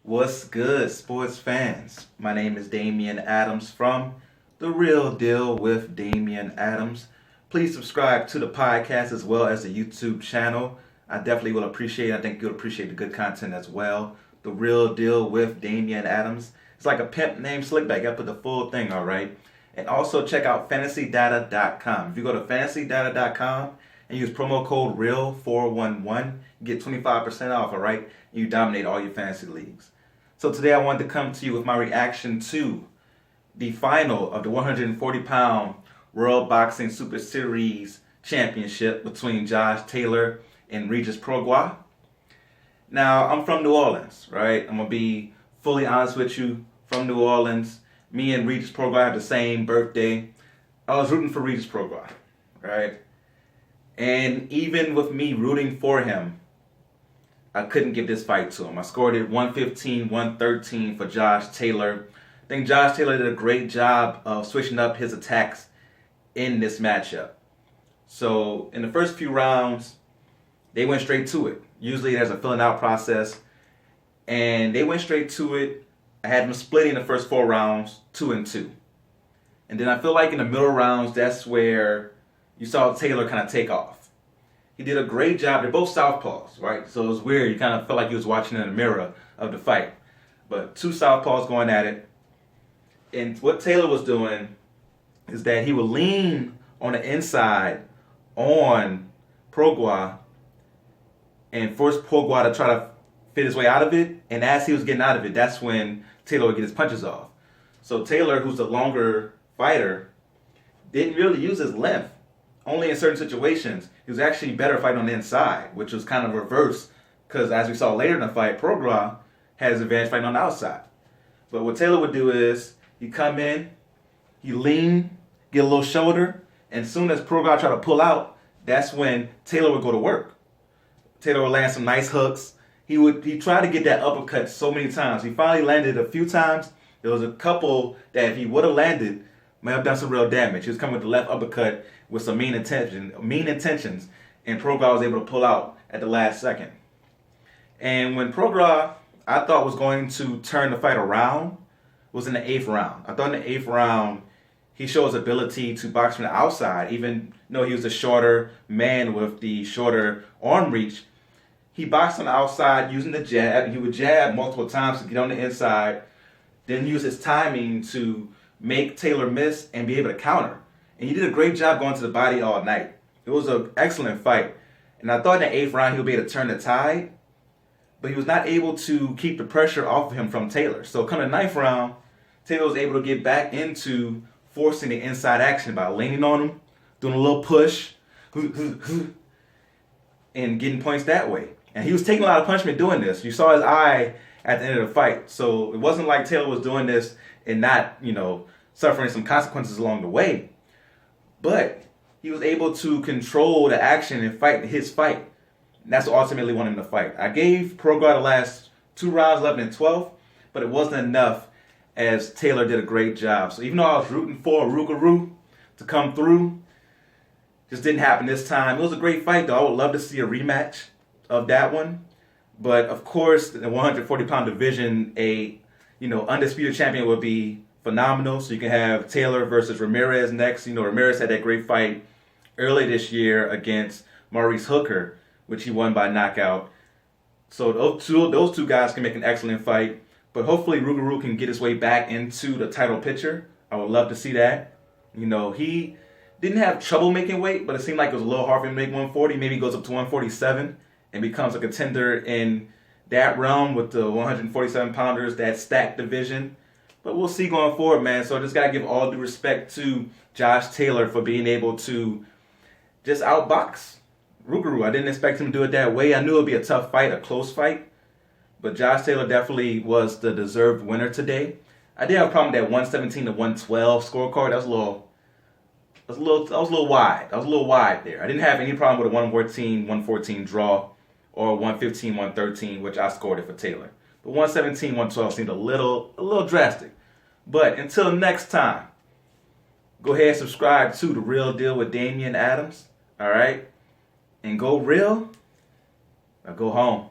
What's good, sports fans? My name is Damian Adams from The Real Deal with Damian Adams. Please subscribe to the podcast as well as the YouTube channel. I definitely will appreciate it. I think you'll appreciate the good content as well. The Real Deal with Damian Adams. It's like a pimp named Slickback. I put the full thing, all right? And also check out fantasydata.com. If you go to fantasydata.com and use promo code REAL411, you get 25% off, all right? You dominate all your fantasy leagues. So today I wanted to come to you with my reaction to the final of the 140-pound World Boxing Super Series Championship between Josh Taylor and Regis Prograis. Now, I'm from New Orleans, right? I'm going to be fully honest with you. From New Orleans, me and Regis Prograis have the same birthday. I was rooting for Regis Prograis, right? And even with me rooting for him, I couldn't give this fight to him. I scored it 115-113 for Josh Taylor. I think Josh Taylor did a great job of switching up his attacks in this matchup. So in the first few rounds, they went straight to it. Usually there's a filling out process, and they went straight to it. I had them splitting the first 4 rounds, 2-2. And then I feel like in the middle rounds, that's where you saw Taylor kind of take off. He did a great job. They're both southpaws, right? So it was weird. You kind of felt like you was watching in the mirror of the fight. But 2 southpaws going at it. And what Taylor was doing is that he would lean on the inside on Prograis and force Prograis to try to fit his way out of it. And as he was getting out of it, that's when Taylor would get his punches off. So Taylor, who's the longer fighter, didn't really use his length. Only in certain situations. He was actually better fighting on the inside, which was kind of reverse, because as we saw later in the fight, Prograis had his advantage fighting on the outside. But what Taylor would do is, he'd come in, he'd lean, get a little shoulder, and as soon as Prograis tried to pull out, that's when Taylor would go to work. Taylor would land some nice hooks. He tried to get that uppercut so many times. He finally landed a few times. There was a couple that if he would have landed, might have done some real damage. He was coming with the left uppercut with some mean intentions, and Prograis was able to pull out at the last second. And when Prograis, I thought, was going to turn the fight around, was in the 8th round. I thought in the 8th round, he showed his ability to box from the outside, even though he was a shorter man with the shorter arm reach. He boxed on the outside using the jab. He would jab multiple times to get on the inside, then use his timing to make Taylor miss and be able to counter. And he did a great job going to the body all night. It was an excellent fight. And I thought in the 8th round he would be able to turn the tide, but he was not able to keep the pressure off of him from Taylor. So coming the 9th round, Taylor was able to get back into forcing the inside action by leaning on him, doing a little push, and getting points that way. And he was taking a lot of punishment doing this. You saw his eye at the end of the fight. So it wasn't like Taylor was doing this and not, suffering some consequences along the way. But he was able to control the action and fight his fight. And that's what ultimately won him the fight. I gave Prograis the last 2 rounds, 11 and 12, but it wasn't enough as Taylor did a great job. So even though I was rooting for Rougarou to come through, just didn't happen this time. It was a great fight, though. I would love to see a rematch of that one. But, of course, in the 140-pound division, a undisputed champion would be phenomenal. So you can have Taylor versus Ramirez next. Ramirez had that great fight early this year against Maurice Hooker, which he won by knockout. So those two guys can make an excellent fight. But hopefully Rougarou can get his way back into the title picture. I would love to see that. He didn't have trouble making weight, but it seemed like it was a little hard for him to make 140. Maybe he goes up to 147 and becomes a contender in that realm with the 147-pounders, that stacked division. But we'll see going forward, man. So I just got to give all due respect to Josh Taylor for being able to just outbox Rougarou. I didn't expect him to do it that way. I knew it would be a tough fight, a close fight. But Josh Taylor definitely was the deserved winner today. I did have a problem with that 117 to 112 scorecard. That was a little wide. I was a little wide there. I didn't have any problem with a 114 draw or 115-113, which I scored it for Taylor. But 117-112 seemed a little drastic. But until next time, go ahead and subscribe to The Real Deal with Damian Adams. All right? And go real or go home.